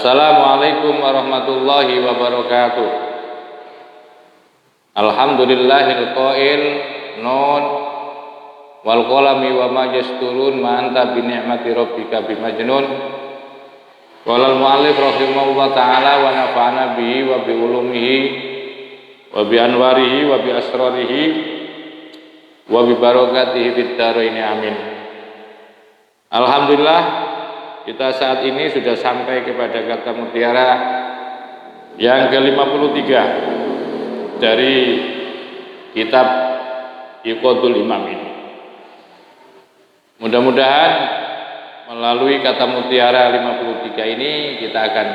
Assalamualaikum warahmatullahi wabarakatuh. Alhamdulillahil qail nun wal qalami wa ma yasturun ma anta bi ni'mati rabbika bimajnun. Qala al muallif rahimahullah taala wa nafa'ana bihi wa bi ulumihi wa bi anwarihi wa bi asrarihi wa bi barakatihi fid dharain amin. Alhamdulillah, kita saat ini sudah sampai kepada kata mutiara yang ke-53 dari kitab Iqadul Imam ini. Mudah-mudahan melalui kata mutiara 53 ini kita akan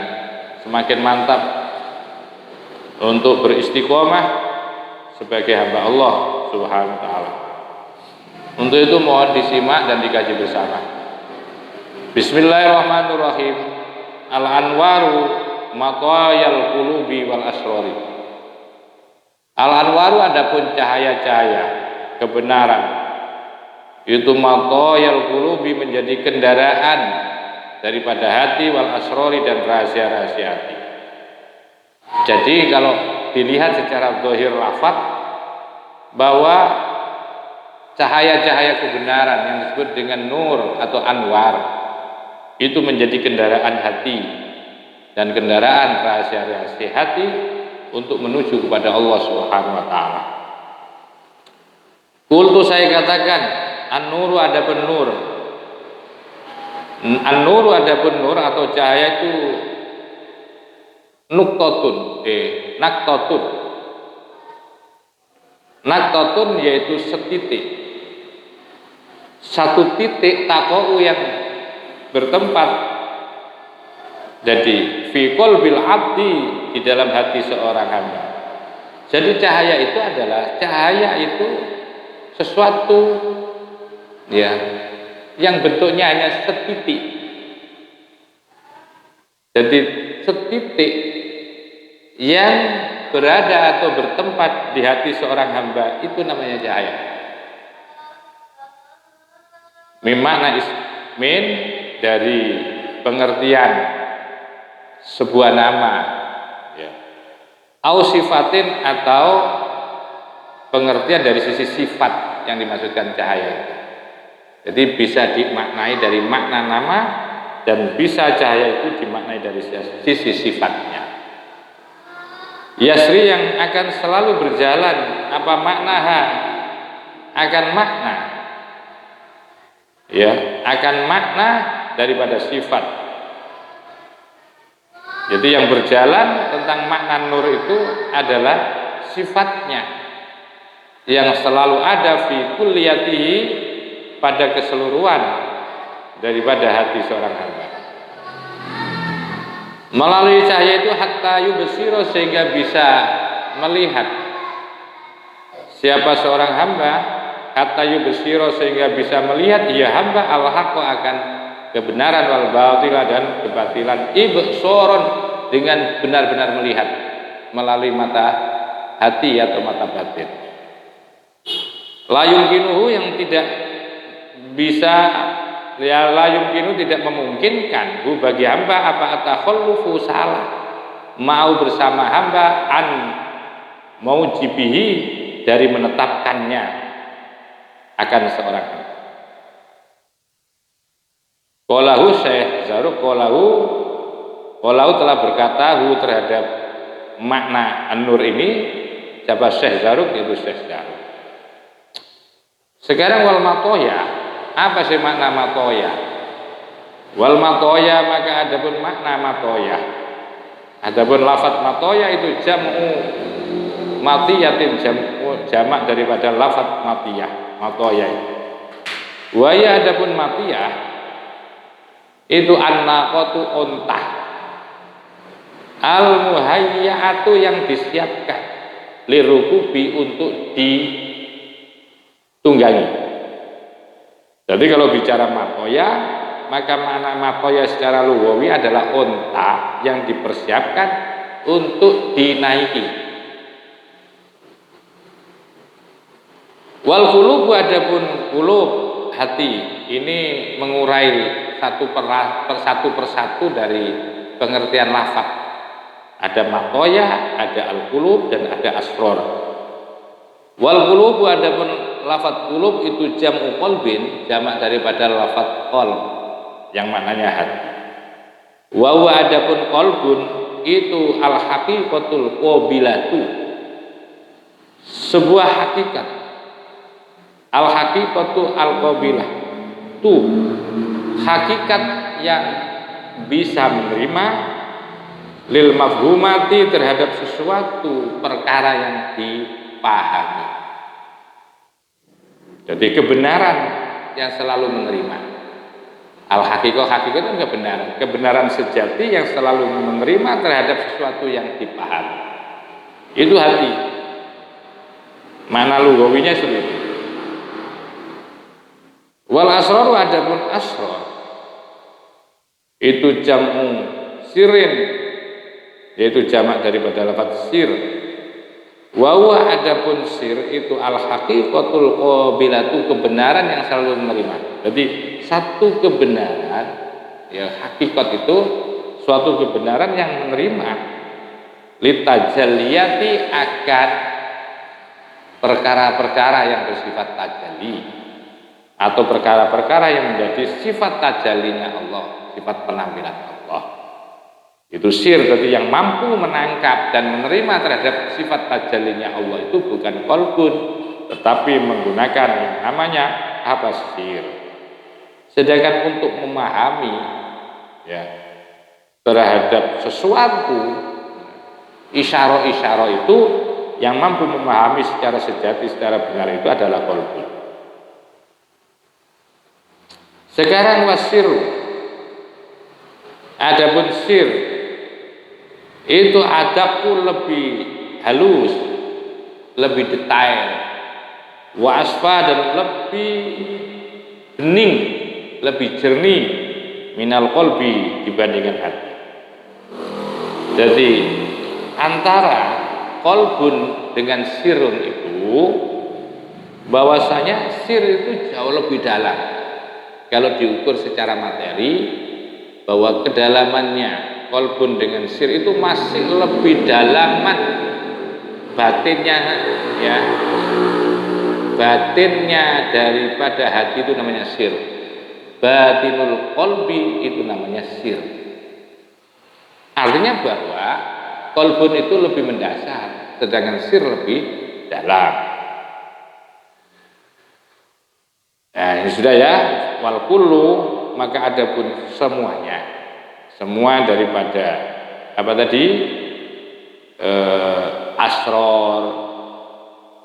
semakin mantap untuk beristiqomah sebagai hamba Allah Subhanahu wa taala. Untuk itu mohon disimak dan dikaji bersama. Bismillahirrahmanirrahim. Al-anwaru matayal qulubi wal asrori. Al-anwaru adapun cahaya-cahaya kebenaran, itu matayal qulubi menjadi kendaraan daripada hati wal asrori dan rahasia-rahasia hati. Jadi kalau dilihat secara zahir lafaz bahwa cahaya-cahaya kebenaran yang disebut dengan nur atau anwar itu menjadi kendaraan hati dan kendaraan rahasia-rahasia hati untuk menuju kepada Allah Subhanahu wa taala. Kultu, saya katakan, an-nuru adapun nur. An-nuru adapun nur atau cahaya itu nuktotun, naktotun. Naktotun yaitu setitik. Satu titik taqau yang bertempat jadi fi qalbil abdi, di dalam hati seorang hamba. Jadi cahaya itu adalah sesuatu ya yang bentuknya hanya setitik. Jadi setitik yang berada atau bertempat di hati seorang hamba itu namanya cahaya. Mimana ismin, dari pengertian sebuah nama ya. Au sifatin, atau pengertian dari sisi sifat yang dimaksudkan cahaya. Jadi bisa dimaknai dari makna nama dan bisa cahaya itu dimaknai dari sisi sifatnya. Yasri, yang akan selalu berjalan, apa maknaha, akan makna ya, akan makna daripada sifat. Jadi yang berjalan tentang makna nur itu adalah sifatnya yang selalu ada fi kulliyatihi, pada keseluruhan daripada hati seorang hamba. Melalui cahaya itu hatta yubsira, sehingga bisa melihat siapa seorang hamba, hatta yubsira, sehingga bisa melihat ia hamba al-haqqa, akan kebenaran, wal batila, dan kebatilan, ibsoron, dengan benar-benar melihat melalui mata hati atau mata batin. La yumkinuhu, yang tidak bisa, ya la yumkinu, tidak memungkinkan hu bagi hamba, apa atakhallufu, salah mau bersama hamba, an maujibihi, dari menetapkannya akan seorang hamba. Qalahu Syekh Zarruq, qalahu telah berkata hu terhadap makna an-nur ini siapa? Syekh Zarruq, yaitu Syekh Zarruq. Sekarang wal matoya, apa sih makna matoya? Wal matoya, maka adapun makna matoya, adapun lafaz matoya itu jam'u matiyatin, jamak daripada lafaz matiyah, matoya. Wa ya, adapun matiyah itu an-naqatu, unta, al-muhayyatu, yang disiapkan, lirukubi, untuk ditunggangi. Jadi kalau bicara matoya, maka makna matoya secara lughawi adalah unta yang dipersiapkan untuk dinaiki. Wal qulub, adapun qulub, hati, ini mengurai satu persatu dari pengertian lafaz. Ada matoya, ada al-qulub, dan ada asror. Wal qulubu, adapun lafaz qulub itu jam'u qalbin, jamak daripada lafaz qalb yang maknanya hati. Wa huwa, adapun qalbun itu al haqiqatul qabilatu, sebuah hakikat. Al haqiqatu al qabilah, tu hakikat yang bisa menerima lil mafhumati, terhadap sesuatu perkara yang dipahami. Jadi kebenaran yang selalu menerima. Al haqiqah, hakikat itu kebenaran sejati yang selalu menerima terhadap sesuatu yang dipahami. Itu hati. Mana lugawinya sulit. Wal asrar, adapun asrar itu jam'u sirin, yaitu jamak daripada lafaz sir. Wa huwa, adapun sir itu al haqiqatul qabilatu, kebenaran yang selalu menerima. Jadi satu kebenaran, ya hakikat itu suatu kebenaran yang menerima litajalliyati, akan perkara-perkara yang bersifat tajalli, atau perkara-perkara yang menjadi sifat tajallinya Allah, sifat penampilan Allah. Itu sir, jadi yang mampu menangkap dan menerima terhadap sifat tajallinya Allah itu bukan qalbun, tetapi menggunakan yang namanya apa, sir. Sedangkan untuk memahami ya terhadap sesuatu, isyarah-isyarah itu yang mampu memahami secara sejati, secara benar itu adalah qalbun. Sekarang wasir, adapun sir itu adabku lebih halus, lebih detail, wa asfa, dan lebih bening, lebih jernih minal qalbi, dibandingkan hati. Jadi antara qalbun dengan sirun itu, bahwasanya sir itu jauh lebih dalam. Kalau diukur secara materi, bahwa kedalamannya qalbun dengan sir itu masih lebih dalaman batinnya, ya batinnya daripada hati itu namanya sir. Batinul qalbi itu namanya sir. Artinya bahwa qalbun itu lebih mendasar, sedangkan sir lebih dalam. Nah ini sudah ya. Wal kullu, maka adapun semuanya, semua daripada apa tadi, asror,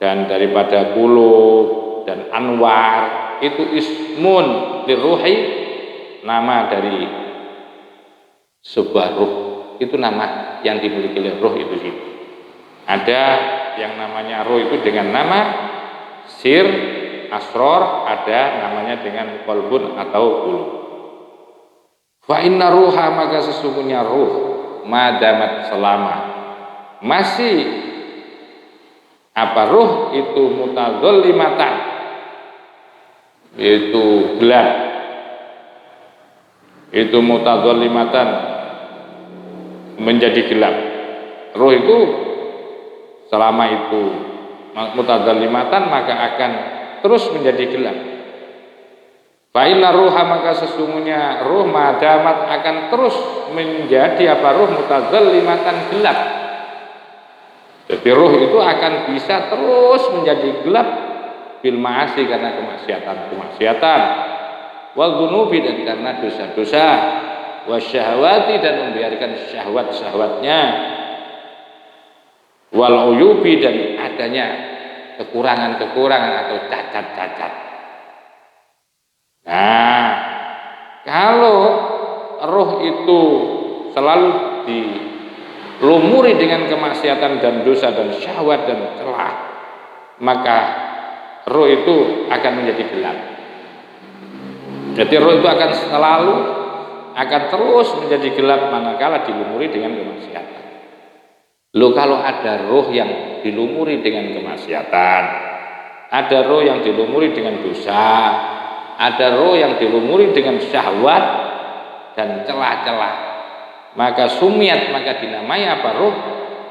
dan daripada qulub dan anwar, itu ismun liruhi, nama dari sebuah ruh. Itu nama yang dimiliki oleh ruh itu sih. Ada yang namanya ruh itu dengan nama sir, asror, ada namanya dengan qalbun atau qulub. Fa inna ruha, maka sesungguhnya ruh, madamat, selama masih apa, ruh itu mutadzallimatan, itu gelap, itu mutadzallimatan, menjadi gelap. Ruh itu selama itu mutadzallimatan, maka akan terus menjadi gelap. Fa inna ruha, maka sesungguhnya ruh madamat akan terus menjadi apa, ruh mutadzallimatan, gelap. Jadi ruh itu akan bisa terus menjadi gelap bil ma'asi, karena kemaksiatan, wal dzunubi, dan karena dosa-dosa, wasyahawati, dan membiarkan syahwat-syahwatnya, wal uyubi, dan adanya kekurangan-kekurangan atau cacat-cacat. Nah, kalau roh itu selalu dilumuri dengan kemaksiatan dan dosa dan syahwat dan celah, maka roh itu akan menjadi gelap. Jadi roh itu akan terus menjadi gelap manakala dilumuri dengan kemaksiatan. Loh, kalau ada roh yang dilumuri dengan kemaksiatan, ada roh yang dilumuri dengan dosa, ada roh yang dilumuri dengan syahwat dan celah-celah, maka sumiat, maka dinamai apa? Ruh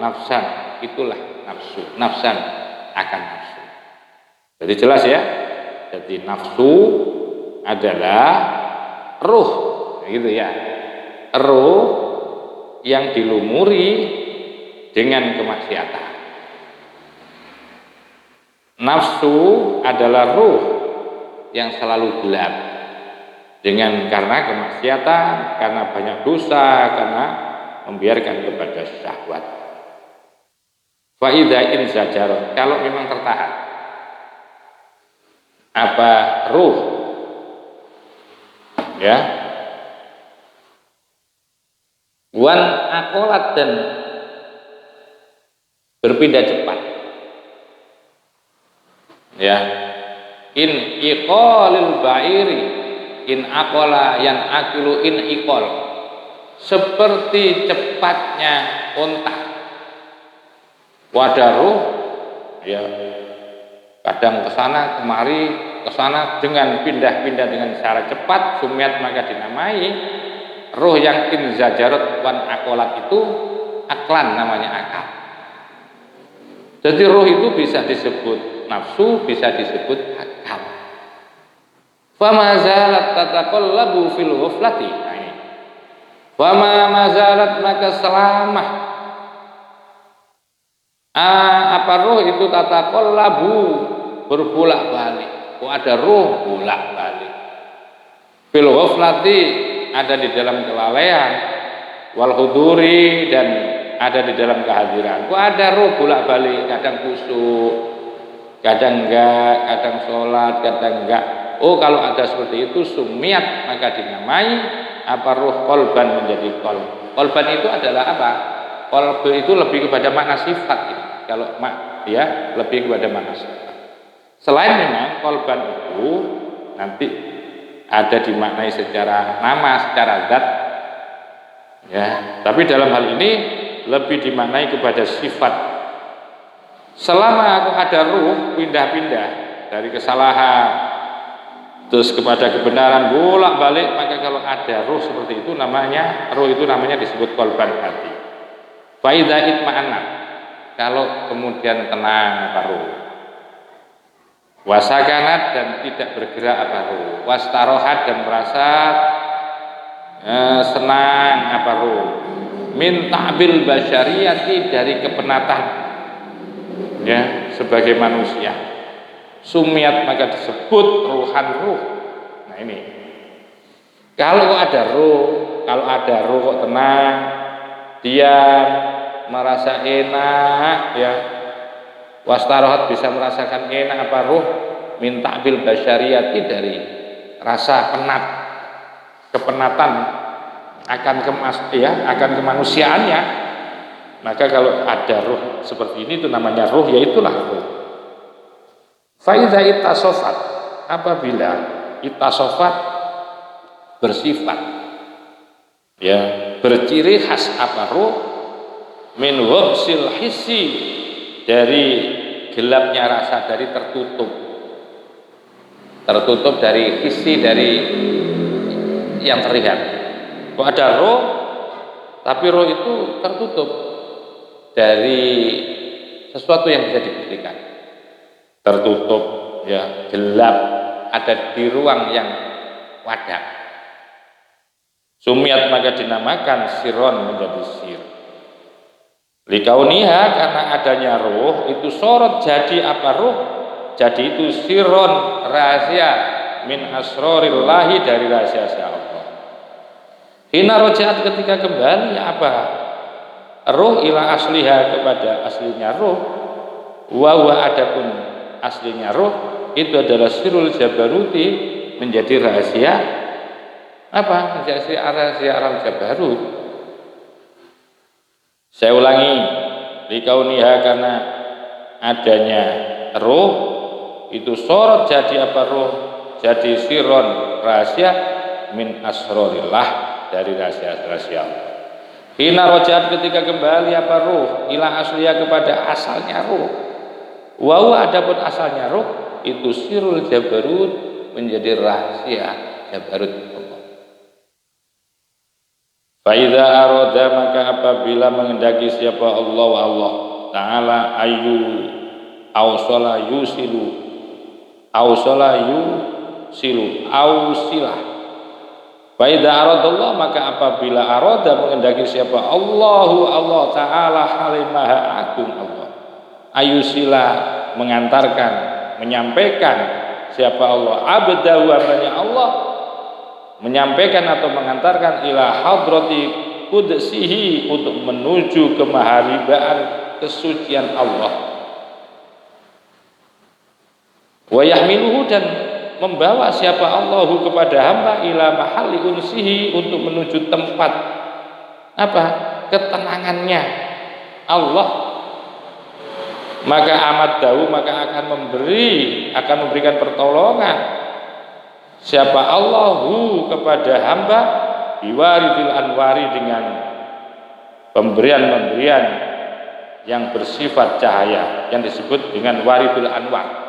nafsan. Itulah nafsu, nafsan akan nafsu. Jadi jelas ya. Jadi nafsu adalah ruh, gitu ya. Ruh yang dilumuri dengan kemaksiatan. Nafsu adalah ruh yang selalu gelap karena kemaksiatan, karena banyak dosa, karena membiarkan kepada syahwat. Fa idza in zajar, kalau memang tertahan apa ruh ya, wan akolat dan berpindah cepat ya, in iqalil ba'iri, in akola yang akilu in iqol, seperti cepatnya unta. Wadah ruh ya, kadang kesana kemari kesana dengan pindah-pindah dengan secara cepat, sumiat maka dinamai ruh yang in zajarat wan akolat itu aklan, namanya akal. Jadi ruh itu bisa disebut nafsu, bisa disebut akal. Fama zalat tataqallabu fil ghaflati. Nah ini. Fama mazalat, maka selama apa ruh itu tataqallabu, berbolak-balik. Oh, ada ruh bolak-balik. Fil ghaflati, ada di dalam kelalaian, wal huduri, dan ada di dalam kehadiran. Kok ada ruh bolak-balik, kadang khusyuk, kadang enggak, kadang sholat, kadang enggak. Oh, kalau ada seperti itu sumiat, maka dinamai apa? Ruh kolban menjadi kolb. Kolban itu adalah apa? Kolb itu lebih kepada makna sifat gitu. Kalau ya lebih kepada makna sifat. Selain memang kolban itu nanti ada dimaknai secara nama, secara zat ya, tapi dalam hal ini lebih dimaknai kepada sifat. Selama aku ada ruh pindah-pindah dari kesalahan terus kepada kebenaran bolak-balik, maka kalau ada ruh seperti itu namanya disebut kolban hati. Fa idza itma'anna, kalau kemudian tenang apa ruh, wasakanat, dan tidak bergerak apa ruh, wastarohat, dan merasa senang apa ruh, min ta'bil basyariyati, dari kepenatan ya sebagai manusia, sumiat maka disebut ruhan ruh. Nah ini kalau ada ruh kok tenang, diam, merasa enak ya, wastarohat, bisa merasakan enak apa ruh, min ta'bil basyariyati, dari rasa penat, kepenatan akan kemanusiaannya. Maka kalau ada ruh seperti ini, itu namanya ruh, yaitulah ruh. Fa idza ittasafat, apabila ittasafat bersifat ya, berciri khas apa ruh, min wabsil hissi, dari gelapnya rasa, dari tertutup dari hissi, dari yang terlihat. Kok ada roh, tapi roh itu tertutup dari sesuatu yang bisa dibuktikan, tertutup ya, gelap, ada di ruang yang wadah. Sumiat maka dinamakan siron, menjadi sir. Likauniha, karena adanya roh itu sorot, jadi apa ruh, jadi itu siron, rahasia, min asrorillahi, dari rahasia Allah. Hina rojaat, ketika kembali apa roh, ila asliha, kepada aslinya roh, wa adapun aslinya roh itu adalah sirul jabaruti, menjadi rahasia apa, menjadi rahasia alam jabarut. Saya ulangi, likauniha, karena adanya roh itu sorot, jadi apa roh, jadi siron, rahasia, min asrorillah, dari rahasia-rahasia Allah. Hina rojaat, ketika kembali apa roh, ila asliya, kepada asalnya roh, wa adapun asalnya roh itu sirul jabarut, menjadi rahasia jabarut Allah. Fa idza arada maka apabila mengendaki siapa Allah taala ausilah. Fa idza aradallah maka apabila arada mengendaki siapa Allah taala halimaha agung Allah ayusila mengantarkan menyampaikan siapa Allah abdahu hambanya Allah menyampaikan atau mengantarkan ila hadrati qudsihi untuk menuju ke maharibaan kesucian Allah wa yahmiluhu dan membawa siapa Allahu kepada hamba ila mahalli unsihi untuk menuju tempat apa ketenangannya Allah maka amat dahu maka akan memberikan pertolongan siapa Allahu kepada hamba biwaridil anwari dengan pemberian yang bersifat cahaya yang disebut dengan waridul anwar.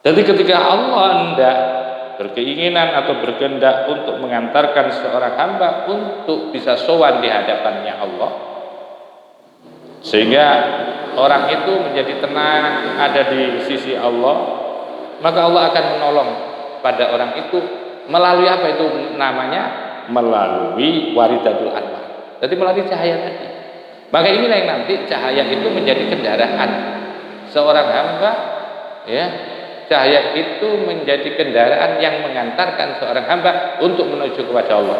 Jadi ketika Allah hendak berkeinginan atau berkehendak untuk mengantarkan seorang hamba untuk bisa sowan di hadapannya Allah sehingga orang itu menjadi tenang ada di sisi Allah, maka Allah akan menolong pada orang itu melalui apa itu namanya? Melalui waridatul anwar. Jadi melalui cahaya tadi. Maka inilah yang nanti cahaya itu menjadi kendaraan seorang hamba, ya. Cahaya itu menjadi kendaraan yang mengantarkan seorang hamba untuk menuju kepada Allah.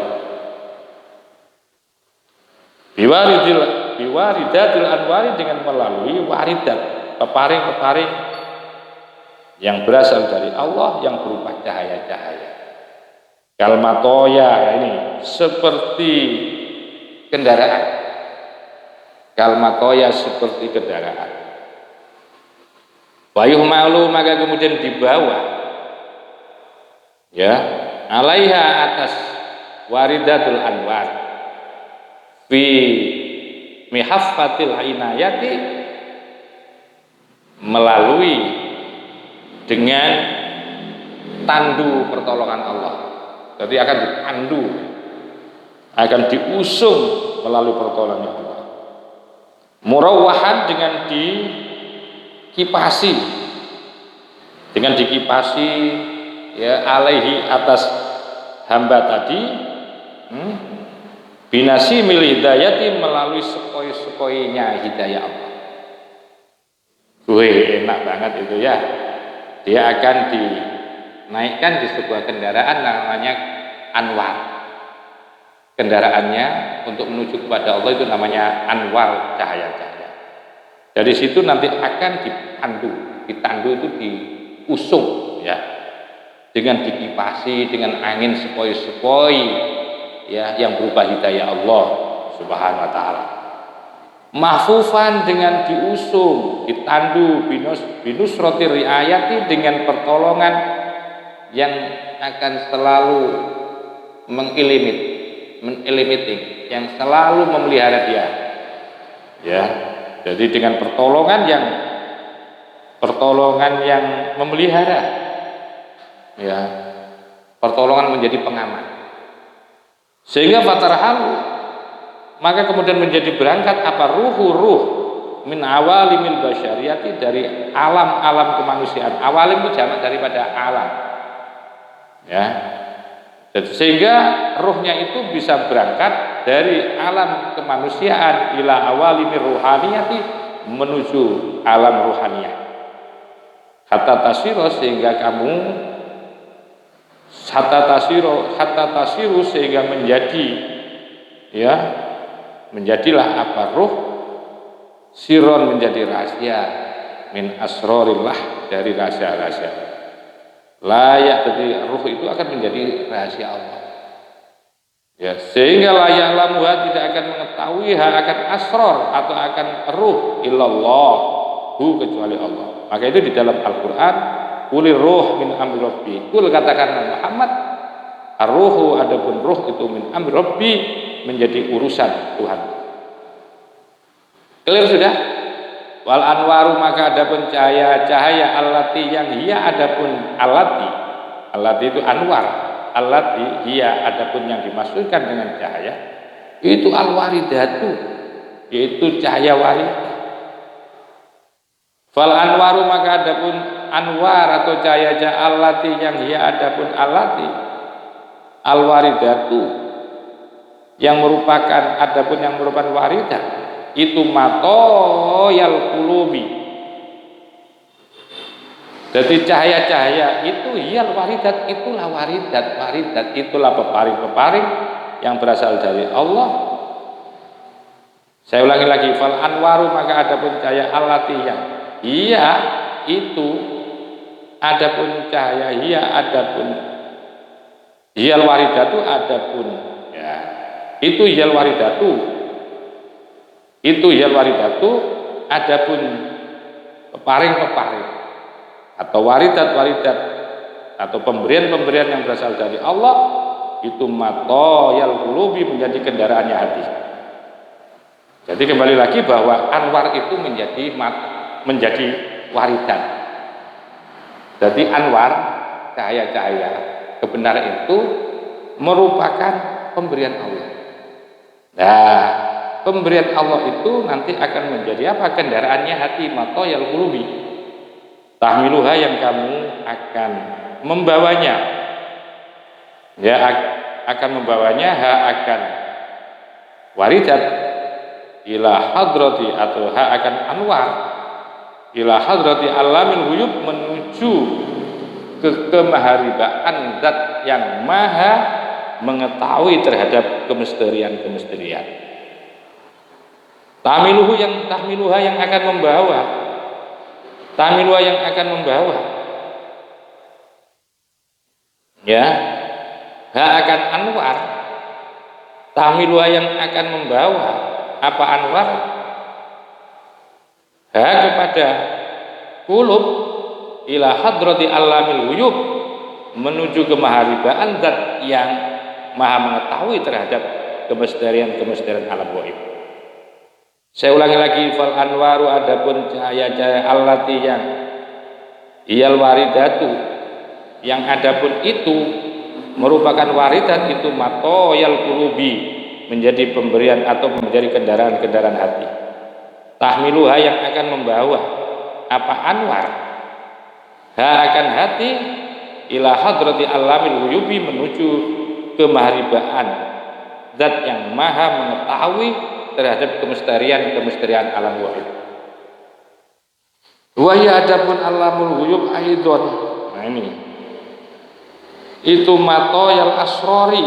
Biwaridatul anwari dengan melalui waridat, peparing-peparing yang berasal dari Allah yang berupa cahaya-cahaya. Kalmatoya ini seperti kendaraan. Kalmatoya seperti kendaraan. Wayuh malu maka kemudian dibawa, ya, alaiha atas waridatul anwar fi mihaffatil inayati melalui dengan tandu pertolongan Allah. Jadi akan ditandu, akan diusung melalui pertolongan Allah. Murawwahan dengan dikipasi, ya alaihi atas hamba tadi, binasi milih hidayati melalui sepoi-sepoinya hidayah Allah. Enak banget itu ya. Dia akan dinaikkan di sebuah kendaraan namanya anwar. Kendaraannya untuk menuju kepada Allah itu namanya anwar, cahaya-cahaya. Dari situ nanti akan ditandu itu diusung, ya, dengan dikipasi dengan angin sepoi-sepoi, ya, yang berupa hidayah Allah Subhanahu wa taala. Mahfufan dengan diusung, ditandu binusrati riayati dengan pertolongan yang akan selalu mengelimiting, yang selalu memelihara dia, ya. Jadi dengan pertolongan yang memelihara, ya, pertolongan menjadi pengaman, sehingga fatarhalu maka kemudian menjadi berangkat apa ruh min awalimil basyariyati dari alam-alam kemanusiaan. Awalim itu jamak daripada alam, ya. Sehingga ruhnya itu bisa berangkat dari alam kemanusiaan ila awalimir ruhaniyati menuju alam ruhaniyah. Hatta tasiro sehingga kamu hatta tasiru sehingga menjadi, ya, menjadilah apa ruh siron menjadi rahasia min asrorillah dari rahasia-rahasia layak. Jadi ruh itu akan menjadi rahasia Allah, ya, sehingga layak lamuha tidak akan mengetahui akan asror atau akan ruh illallah kecuali Allah. Maka itu di dalam Al-Quran kulir ruh min amri rabbi, kul katakan Muhammad ar-ruhu adapun ruh itu min amri rabbi menjadi urusan Tuhan. Clear sudah? Wal anwaru maka adapun cahaya-cahaya allati yang hiya adapun allati itu anwar, allati hiya adapun yang dimaksudkan dengan cahaya Itu al-waridatu, yaitu cahaya waridat. Fal anwaru, maka adapun anwar atau cahaya-cahaya allati yang hiya adapun allati al-waridatu yang merupakan adapun yang merupakan waridat itu matoyal qulubi. Jadi cahaya-cahaya itu hiyal waridat, itulah waridat, waridat itulah peparing-peparing yang berasal dari Allah. Saya ulangi lagi, fal anwaru, maka adapun cahaya allati yang iya itu adapun cahaya iya adapun hiyal waridatu adapun ya itu hiyal waridatu adapun peparing-peparing atau waridat-waridat atau pemberian-pemberian yang berasal dari Allah itu matoyal qulubi, menjadi kendaraannya hati. Jadi kembali lagi bahwa anwar itu menjadi waridat. Jadi anwar, cahaya-cahaya kebenaran itu merupakan pemberian Allah. Nah, pemberian Allah itu nanti akan menjadi apa? Kendaraannya hati, matoyal qulubi. Tahmiluha, yang kamu akan membawanya. Ya, akan membawanya akan waridat ila hadrati, atau akan anwar ila hadrati alamil ghuyub, menuju ke kemaharibaan zat yang maha mengetahui terhadap kemisterian-kemisterian. Tahmiluha yang akan membawa, tahmiluha yang akan membawa, ya, akan anwar, tahmiluha yang akan membawa apa anwar? Kepada qulub ila hadrati alamil ghuyub, menuju kemaharibaan zat yang maha mengetahui terhadap kemisterian-kemisterian alam gaib. Saya ulangi lagi, fal anwaru, adapun cahaya-cahaya allati yang iyal waridatu, yang adapun itu merupakan waridat itu matoyal qulubi, menjadi pemberian atau menjadi kendaraan-kendaraan hati. Tahmiluha yang akan membawa apa anwar? Akan hati ila hadrati alamil ghuyubi, menuju kemaharibaan zat yang maha mengetahui terhadap kemisterian alam gaib. Wa ya adapun alamul ghuyub aidon. Nah ini. Itu matoyal asrori.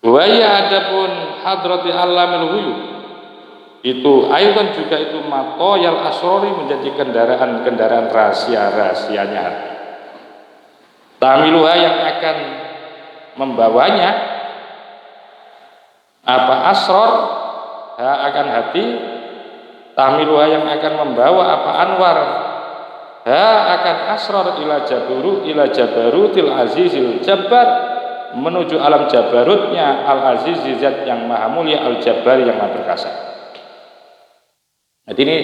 Wa ya adapun hadrati alamil ghuyub, itu ayat juga itu matoyal asrori, menjadi kendaraan rahasia-rahasianya hati. Tamiluha yang akan membawanya apa asror akan hati, tamiluha yang akan membawa apa anwar akan asror ila jabarutil azizil jabbar, menuju alam jabarutnya al-aziz, zat yang maha mulia, al-jabbar yang maha perkasa. Jadi ini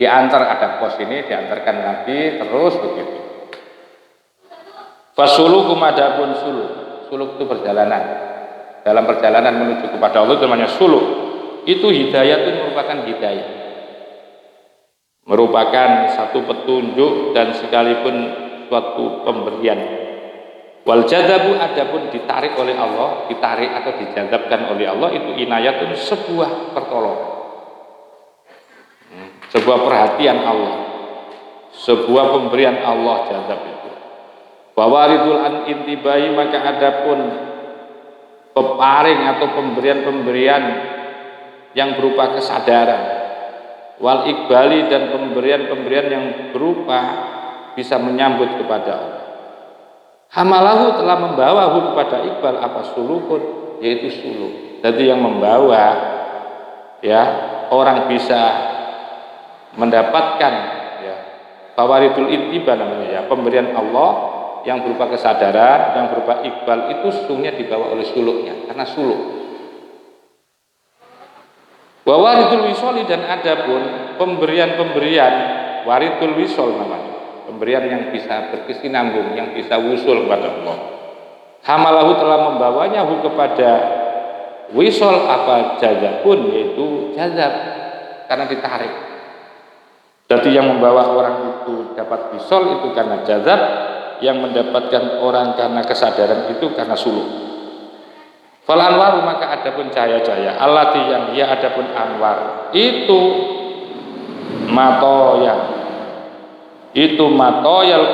diantar, ada pos ini diantarkan Nabi terus begitu. Fasulukum, adapun suluk itu perjalanan, dalam perjalanan menuju kepada Allah itu namanya suluk. Itu hidayah, itu merupakan hidayah, merupakan satu petunjuk dan sekalipun suatu pemberian. Wal jadabu, adapun ditarik oleh Allah, ditarik atau dijadabkan oleh Allah, itu inayatun, sebuah pertolongan, sebuah perhatian Allah, sebuah pemberian Allah, jadab itu. Wawaridul an intibai, maka adapun peparing atau pemberian-pemberian yang berupa kesadaran, wal iqbali, dan pemberian-pemberian yang berupa bisa menyambut kepada Allah. Hamalahu, telah membawahu kepada iqbal apa sulukun, yaitu suluk. Jadi yang membawa ya orang bisa mendapatkan ya fawaridul intiba namanya, ya pemberian Allah yang berupa kesadaran, yang berupa iqbal, itu sesungguhnya dibawa oleh suluknya, karena suluk. Wawaridul wisoli, dan adapun pemberian-pemberian waridul wisol namanya, pemberian yang bisa berkesinambung, yang bisa wusul kepada Allah. Hamalahu telah membawanya kepada wisol apa jazabun, yaitu jazab karena ditarik. Jadi yang membawa orang itu dapat wisol itu karena jazab, yang mendapatkan orang karena kesadaran itu karena suluk. Fal anwaru maka adapun cahaya-cahaya, allati yang dia adapun anwar itu matoyal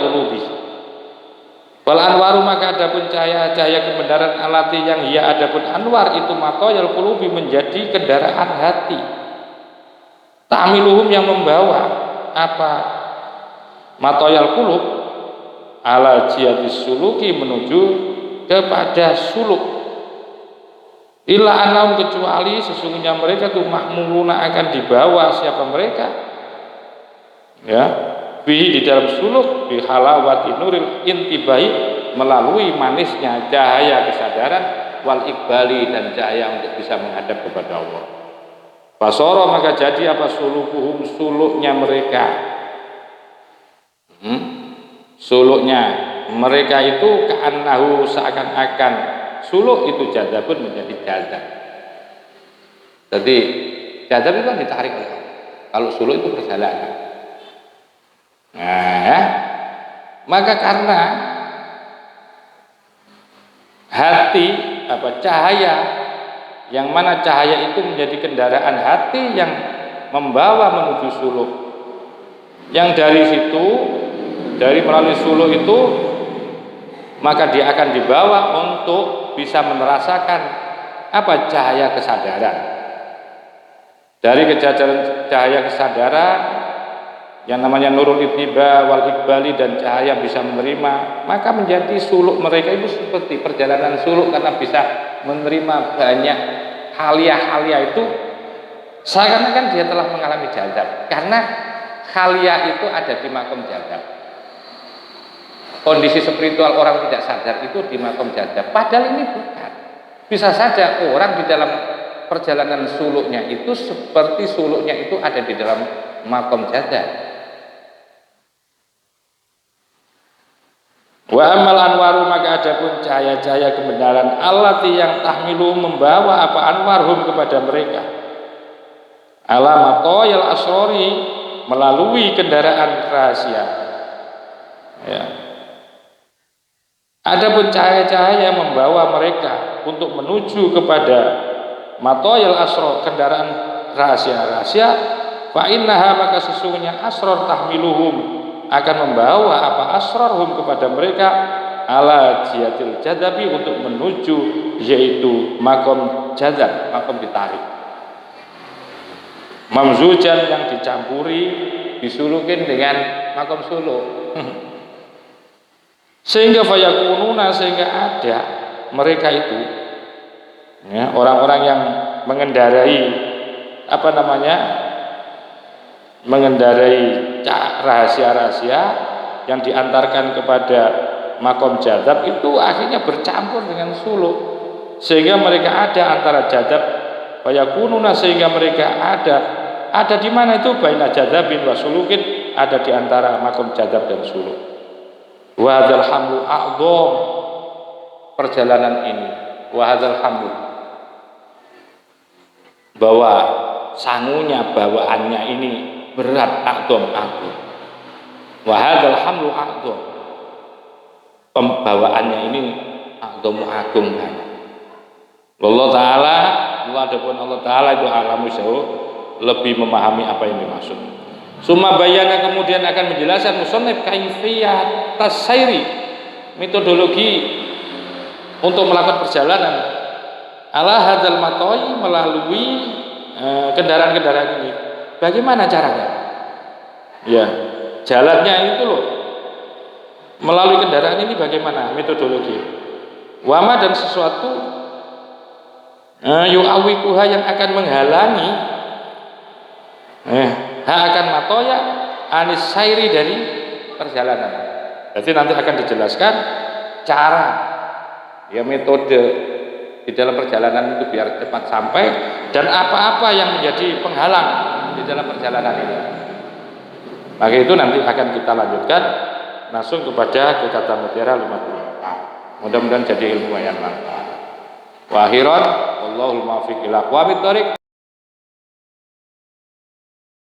qulubi. Fal anwaru maka adapun cahaya-cahaya kebenaran allati yang dia adapun anwar itu matoyal qulubi menjadi kendaraan hati. Ta'miluhum yang membawa apa matoyal qulub ala jihadis suluki menuju kepada suluk. Illa anahum kecuali sesungguhnya mereka itu mahmuluna akan dibawa siapa mereka ya bihi di dalam suluk bi halawati nuril intibai melalui manisnya cahaya kesadaran wal ikbali dan cahaya untuk bisa menghadap kepada Allah. Fasoro maka jadi apa sulukuhum suluknya mereka suluknya mereka itu ka'annahu seakan-akan suluk itu jazabun menjadi jazab. Jadi jazab itu kan ditarik oleh Allah. Kalau suluk itu perjalanan. Nah, maka karena hati apa cahaya yang mana cahaya itu menjadi kendaraan hati yang membawa menuju suluk. Yang dari situ dari melalui suluk itu maka dia akan dibawa untuk bisa merasakan apa cahaya kesadaran. Dari kejadian cahaya kesadaran yang namanya nurul ittiba wal ikbali dan cahaya bisa menerima, maka menjadi suluk mereka itu seperti perjalanan suluk karena bisa menerima banyak halia-halia itu seakan-akan dia telah mengalami jazab karena halia itu ada di makom jazab. Kondisi spiritual orang tidak sadar itu di makom jazab, padahal ini bukan. Bisa saja orang di dalam perjalanan suluknya itu seperti suluknya itu ada di dalam makom jazab. Wa amal anwaru maka adapun cahaya-cahaya kebenaran allati yang tahmilu membawa apa anwarhum kepada mereka alamatoyal asrori melalui kendaraan rahasia ya. Adapun cahaya-cahaya yang membawa mereka untuk menuju kepada matoyal asror kendaraan rahasia-rahasia fa innaha maka sesungguhnya asror tahmiluhum akan membawa apa asrarhum kepada mereka ala jihatil jadabi untuk menuju yaitu makom jadab, makom ditarik mamzujan yang dicampuri disulukin dengan makom suluk sehingga fayakununa sehingga ada mereka itu ya, orang-orang yang mengendarai apa namanya mengendarai rahasia-rahasia yang diantarkan kepada makom jadab itu akhirnya bercampur dengan suluk sehingga mereka ada antara jadab fayakununa sehingga mereka ada di mana itu baina jadabin wa sulukin ada di antara makom jadab dan suluk. Wa hadzal hamlu a'dham perjalanan ini wa hadzal hamlu bahwa sangunya bawaannya ini berat a'dham agung. Wa hadzal hamlu a'dham pembawaannya ini a'dham agung banget. Allah taala Allah taala itu alamu jauh lebih memahami apa yang dimaksud. Summa bayana kemudian akan menjelaskan musannif kaifiyat tasairi metodologi untuk melakukan perjalanan ala hadzal matoi melalui kendaraan-kendaraan ini. Bagaimana caranya? Ya, jalannya itu loh. Melalui kendaraan ini bagaimana metodologi? Wama dan sesuatu yu'awikuha yang akan menghalangi akan matoya anis sairi dari perjalanan. Jadi nanti akan dijelaskan cara ya metode di dalam perjalanan itu biar cepat sampai dan apa-apa yang menjadi penghalang di dalam perjalanan ini. Maka itu nanti akan kita lanjutkan langsung kepada kata mutiara 54. Mudah-mudahan jadi ilmu yang manfaat. Wa akhiran, wallahul muwaffiq ila aqwamit thoriq.